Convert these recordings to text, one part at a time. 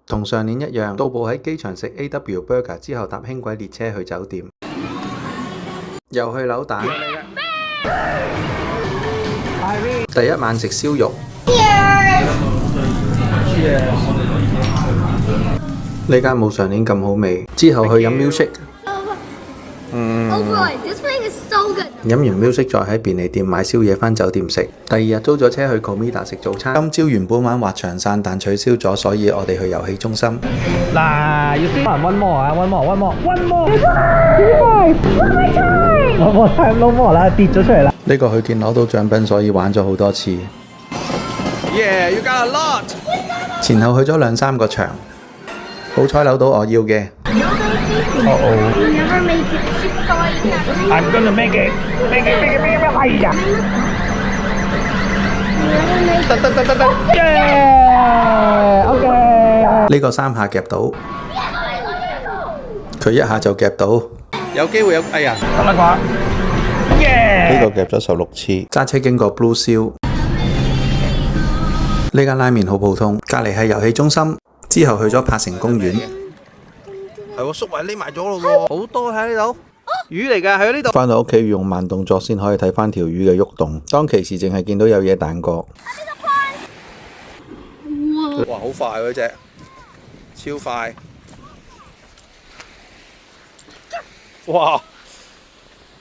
同上年一樣，到埗喺機場食 AW Burger 之後搭輕軌列車去酒店，又去扭蛋。第一晚食燒肉，呢間冇上年咁好味。之後去飲 milkshake。飲完 milkshake 再喺便利店買宵夜返酒店食。第二日租咗車去 Comida 食早餐。今朝原本玩滑翔傘，但取消咗，所以我哋去遊戲中心。嗱，要先1 more 啊，1 more，1 more，1 more，啦，跌咗出嚟啦。呢個去見攞到獎品，所以玩咗好多次。Yeah， you got a lot。前後去咗2、3個場，好彩扭到我要嘅。I'm gonna make it，哎呀！得，Yeah，OK。呢個3下夾到，佢1下就夾到，有機會有，哎呀，得啦啩，Yeah。呢個夾咗16次。揸車經過 Blue Seal，呢間拉麵好普通，隔離係遊戲中心，之後去咗柏城公園。係喎，粟米匿埋咗咯喎，好多喺呢度。魚嚟㗎，喺呢度。返到屋企要用慢動作先可以睇返條魚嘅喐動。當其時淨係見到有嘢彈過。哇，好快嗰隻，超快！哇，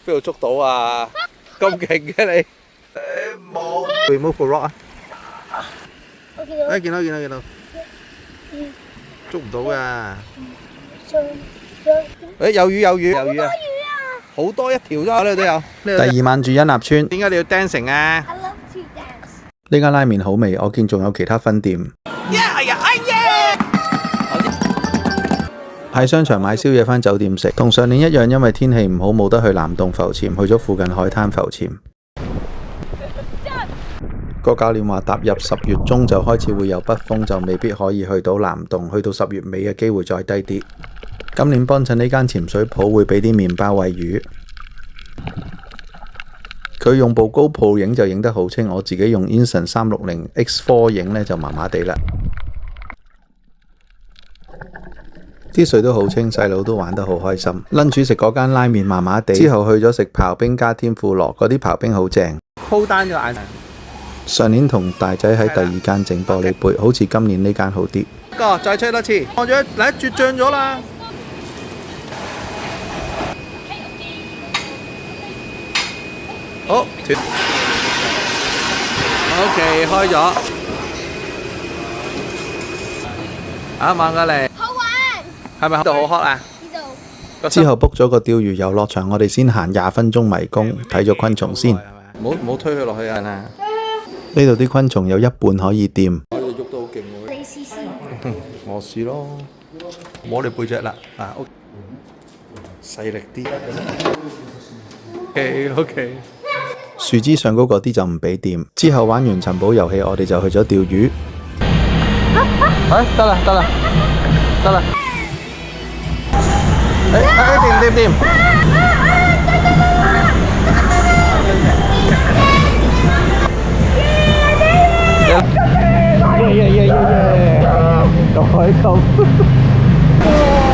邊度捉到啊？咁勁嘅你？冇。Remove the rock 啊！見到，捉唔到㗎。有魚啊！好多一條啫，呢度都有。第二晚住欣立村。點解你要 dancing 啊？呢間拉麵好味，我見仲有其他分店。喺商場買宵夜返酒店食，同上年一樣，因為天氣唔好冇得去南洞浮潛，去咗附近海灘浮潛。個教練話踏入10月中就開始會有北風，就未必可以去到南洞，去到10月尾嘅機會再低啲。今年幫襯呢間潛水鋪會俾啲麵包餵魚，佢用部高 Pro 影就影得好清，我自己用 Insta 360 X4 影呢就麻麻地啦。啲水都好清，細佬都玩得好開心。lunch 食嗰間拉麵麻麻地，之後去咗食刨冰加天婦羅，嗰啲刨冰好正。鋪單咗眼。上年同大仔喺第2間整玻璃杯，好似今年呢間好啲。再吹多次，望住嚟絕脹咗啦！好，斷。OK， 開咗。望過嚟。好玩。係咪呢度好 hot 啊？呢度。之後 book 咗個釣魚遊樂場，我哋先行20分鐘迷宮，睇咗昆蟲先。唔好推佢落去啊！呢度啲昆蟲有一半可以掂。我哋喐得好勁喎。你試試。我試咯。摸你背脊啦，細力啲。OK。樹枝上高嗰啲就唔俾掂。之後玩完尋寶遊戲，我哋就去咗釣魚。得啦。掂。就開心。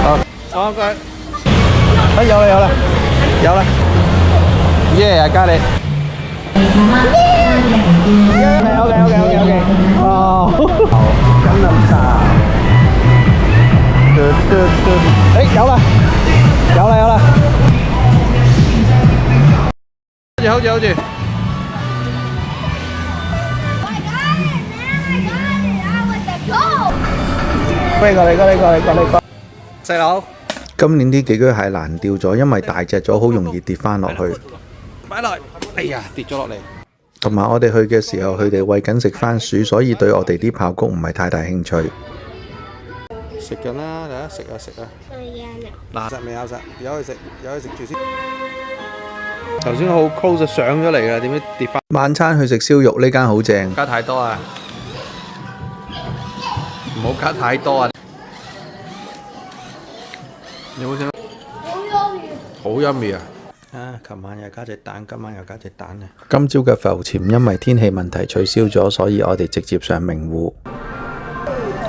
好，放佢。有啦。耶，加你。OK。哦。咁諗晒。有啦。hold住。過嚟。細佬，今年啲寄居蟹難釣咗，因為大隻咗，好容易跌返落去。擺落，哎呀，跌咗落嚟。同埋我哋去嘅時候，佢哋餵緊食番薯，所以對我哋啲爆谷唔係太大興趣。食緊啦，嚟啊，食啊。嗱，實未有實，有去食住先。頭先好 close 就上咗嚟啦，點知跌返？晚餐去食燒肉，呢間好正。加太多啊！唔好加太多啊！你好食咩？好 yummy 啊！琴晚又加隻蛋，今晚又加隻蛋啊！今朝嘅浮潛因為天氣問題取消咗，所以我哋直接上明湖。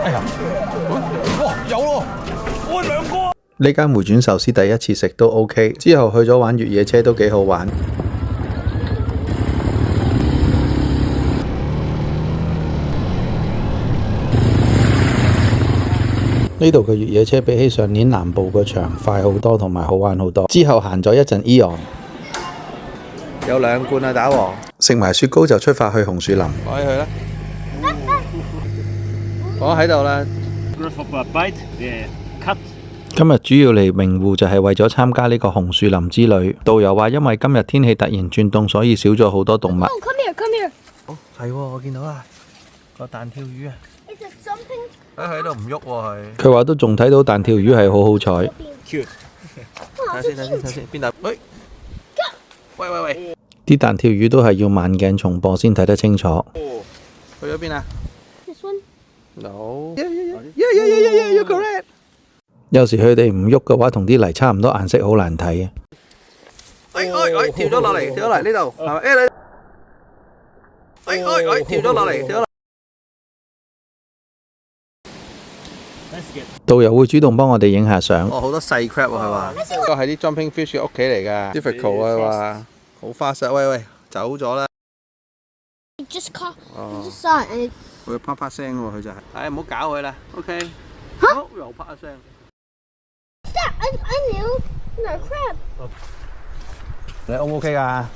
哎呀！有咯，兩個。呢間回轉壽司第一次食都 OK， 之後去咗玩越野車都幾好玩。呢度嘅越野車比起上年南部個場快好多，同埋好玩好多。之後行咗一陣 Eon， 有2罐啊打王，食埋雪糕就出發去紅樹林。可以去啦，我喺度啦。今日主要嚟名護就係為咗參加呢個紅樹林之旅。導遊話因為今日天氣突然轉凍，所以少咗好多動物。哦，係喎，我見到啦，個彈跳魚啊！喺度唔喐喎佢。佢話都仲睇到彈跳魚係好好彩。睇下先，邊度？喂！啲彈跳魚都係要慢鏡重播先睇得清楚。去咗邊啊？ No. Yeah, you're correct. 有時佢哋唔喐嘅話，同啲泥差唔多顏色，好難睇。跳咗落嚟呢度，係咪？跳咗落嚟。導遊會主動幫我哋影下相。哦，好多細 crab 喎，佢話。呢個係啲 jumping fish 嘅屋企嚟㗎。Difficult 啊，佢話。好 fast 啊！喂，走咗啦。Just saw it. 佢啪聲喎，佢就係。唉，唔好搞佢啦。OK。好，又啪一聲。I knew. No crab. 你 O 唔 OK 㗎 ？OK 啊。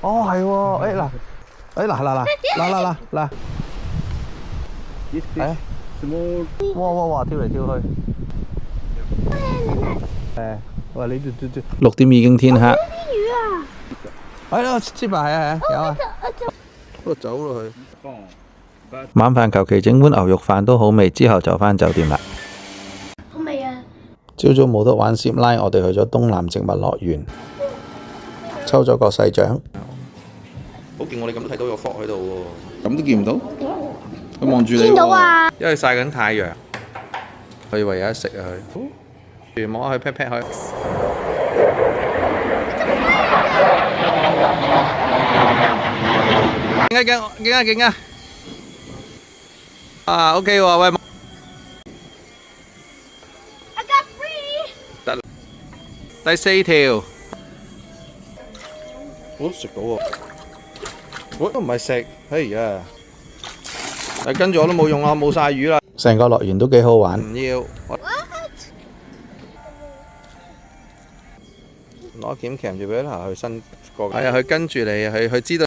哦，係喎。嗱。哇！跳嚟跳去。喂，你6點已經天黑。啲魚啊！係咯，接埋係啊，有啊。不過走咯佢。晚飯求其整碗牛肉飯都好味，之後就返酒店啦。好味啊！朝早冇得玩攝拉，我哋去咗東南植物樂園，抽咗個細獎。好勁！我哋咁都睇到有 frog 喺度喎，咁都見唔到？佢望住你喎。見到啊！因為曬緊太陽，佢以為有得食啊佢。摸下佢 pat pat 佢。勁啊！啊 OK 喎，喂。I got free。得。第4條。食到喎。都唔係食，哎呀！跟住我都冇用啦，冇晒魚啦。成個樂園都幾好玩。唔要。攞鉗鉗住俾佢伸過。係啊，佢跟住你，佢知道。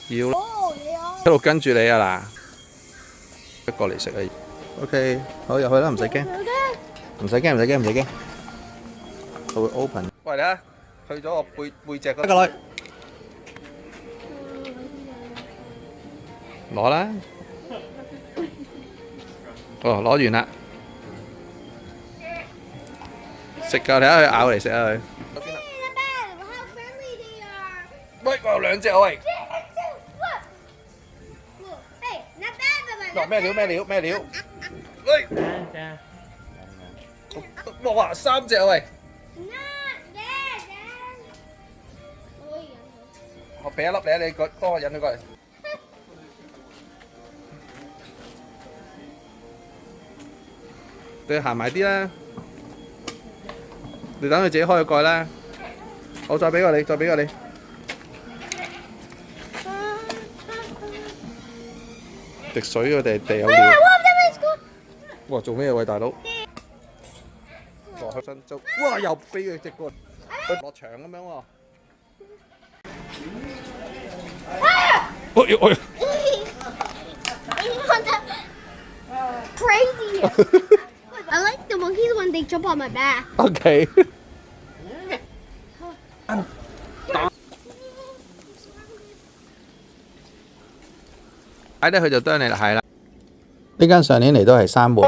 要咯。一路跟住你啊嗱！過嚟食啊 ！OK， 好入去啦，唔使驚。唔使驚。佢會 open。喂，你啊，去咗我背脊嗰個女。攞啦！哦，攞完啦。食㗎，睇下佢咬嚟食啊佢。喂，我有2隻啊喂！咩料？喂！哇，3隻啊喂！我俾1粒你，你幫我引佢過嚟。你行埋啲啦，你等佢自己開個蓋啦。我再俾個你。滴水地有料。哇！做咩啊喂大佬？落去身足，哇！又俾佢隻過落牆咁樣喎。哎！ Crazy! I like the monkeys when they jump on my back. Okay. 睇得佢就啄你啦，係啦。呢間上年嚟都係閂門。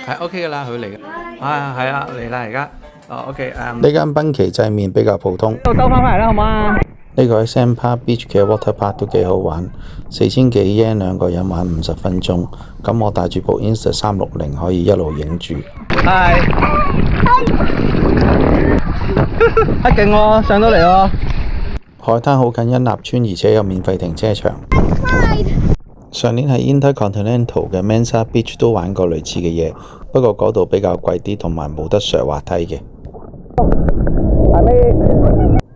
係 OK 噶啦，佢嚟嘅。係啊，嚟啦而家。哦 OK，呢間濱崎製麵比較普通。兜翻返嚟啦，好嗎？呢個喺 Sandpark Beach 嘅 Water Park 都幾好玩，4000幾yen 2個人玩50分鐘。咁我帶住部 Insta360可以一路影住。係。一勁喎，上到嚟喎。海灘好近恩納村，而且有免費停車場。上年喺 Intercontinental 嘅 Mansa Beach 都玩過類似嘅嘢，不過嗰度比較貴啲，同埋冇得上滑梯嘅。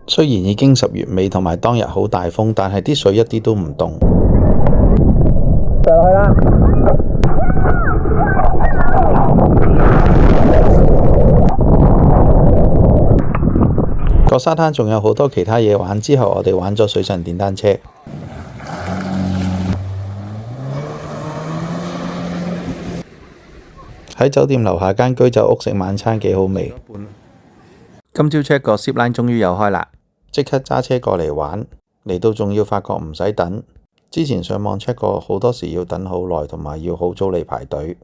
雖然已經10月尾同埋當日好大風，但係啲水一啲都唔凍。上落去啦！個沙灘仲有好多其他嘢玩，之後我哋玩咗水上電單車。喺酒店樓下間居酒屋食晚餐幾好味。今朝 check 個 zipline 終於有開啦，即刻揸車過嚟玩。嚟到仲要發覺唔使等，之前上網 check 過好多時要等好耐，同埋要好早嚟排隊。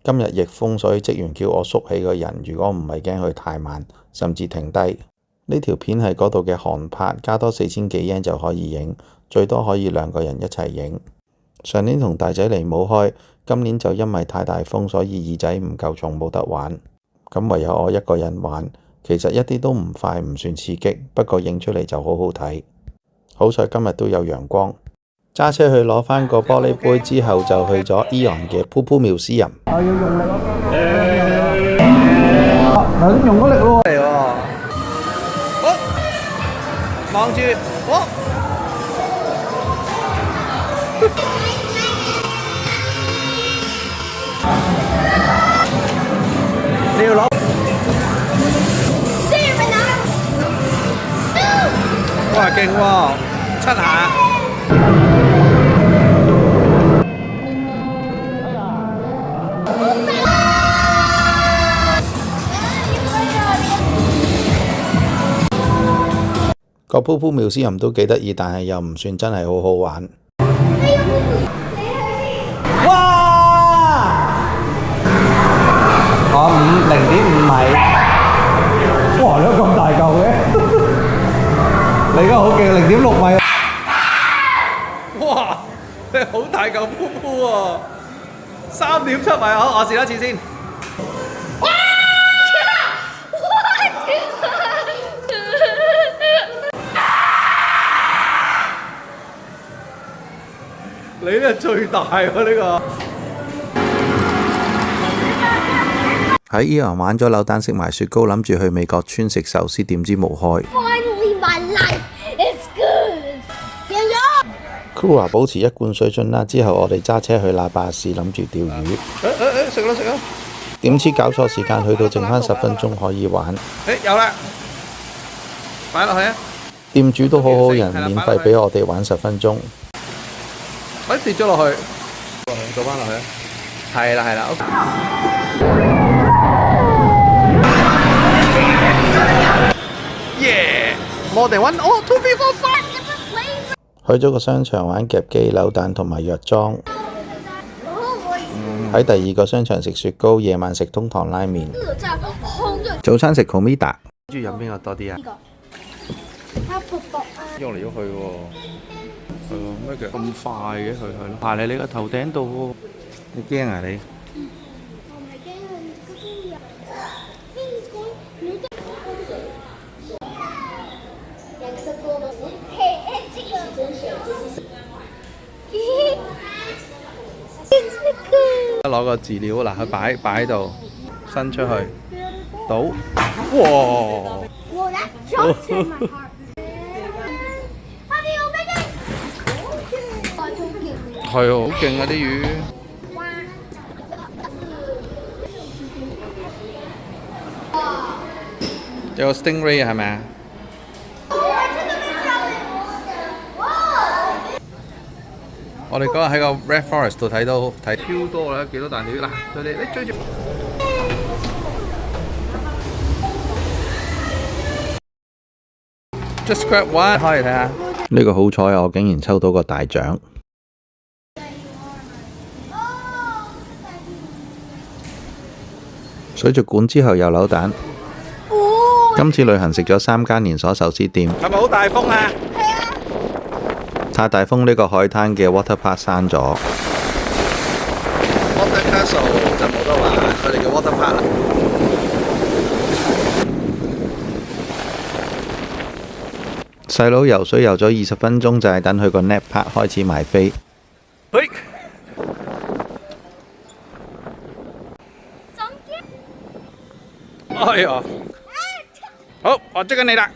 今日逆風，所以職員叫我縮起個人，如果唔係驚佢太慢，甚至停低。呢條片係嗰度嘅韓拍，加多4000幾yen就可以影，最多可以2個人一齊影。上年同大仔嚟冇開，今年就因為太大風，所以耳仔唔夠重冇得玩，咁唯有我一個人玩。其實一啲都唔快，唔算刺激，不過影出嚟就好好睇。好彩今日都有陽光。揸車去攞返個玻璃杯之後，就去咗 Eon 嘅 Pupu Museum。我要用力咯！頭先用咗力咯。嚟喎！好，望住，好。你要攞？哇，勁喎！7下。個 Pupu Museum都幾得意，但係又唔算真係好好玩。哇！我0.5米。哇！你都咁大嚿嘅？你而家好勁，0.6米。哇！你好大嚿噗喎，3.7米好，我試多次先。你呢最大喎呢個。喺 Eon 玩咗扭蛋，食埋雪糕，諗住去美國村食壽司，點知冇開。Finally, my life is good. Kura 保持一貫水準啦，之後我哋揸車去喇叭市，諗住釣魚。食啦食啦！點知搞錯時間，去到剩返10分鐘可以玩。有啦，擺落去啊！店主都好好人，免費俾我哋玩10分鐘。跌咗落去，倒翻落去啊！係啦係啦。耶！More than one, oh, 2, 3, 4, 5。去咗個商場玩夾機、扭蛋同埋藥妝。喺第2個商場食雪糕，夜晚食通堂拉麵。早餐食 Komida。中意飲邊個多啲啊？喐嚟喐去喎。係喎，咩嘅咁快嘅佢係咯，爬嚟你個頭頂度喎，你驚啊你？攞個飼料嗱，佢擺喺度，伸出去，倒，哇！係喎，好勁啊啲魚！有個 stingray 係咪啊？我哋嗰日喺個 Red Forest 度睇超多啦，幾多彈魚嗱，佢哋你追住。Just grab one，開嚟睇下。呢個好彩啊！我竟然抽到個大獎。水族館之後又扭蛋。今次旅行食咗3間連鎖壽司店。係咪好大風啊？係啊。太大風，呢個海灘嘅 water park 閂咗。Water Castle 就冇得玩，佢哋嘅 water park 啦。細佬游水游咗20分鐘，就係等佢個 nap park 開始賣飛。哎呀，好，我捉緊你啦！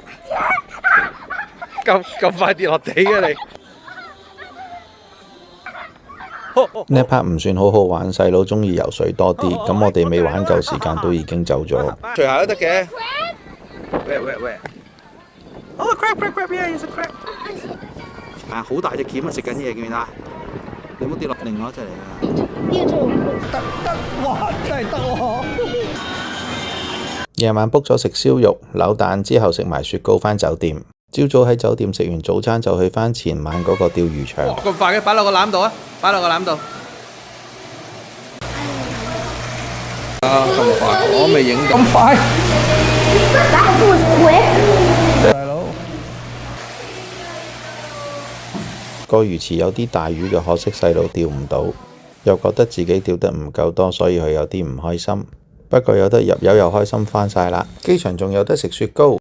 咁快跌落地嘅你。呢一 part 唔算好好玩，細佬中意游水多啲，咁我哋未玩夠時間都已經走咗。除鞋都得嘅。Where？哦 ，crab，yeah，it's a crab。啊，好大隻鉗啊，食緊嘢，見唔見啊？你冇跌落另外一隻嚟㗎。呢度得，哇，真係得喎！夜晚 book 咗食燒肉、扭蛋之後食埋雪糕返酒店。朝早喺酒店食完早餐就去返前晚嗰個釣魚場。咁快嘅，擺落個籃度啊！擺落個籃度。啊，咁快，我未影到。咁快，大佬。個魚池有啲大魚嘅，可惜細佬釣唔到，又覺得自己釣得唔夠多，所以佢有啲唔開心。不過有得入油又開心返晒啦。機場仲有得食雪糕。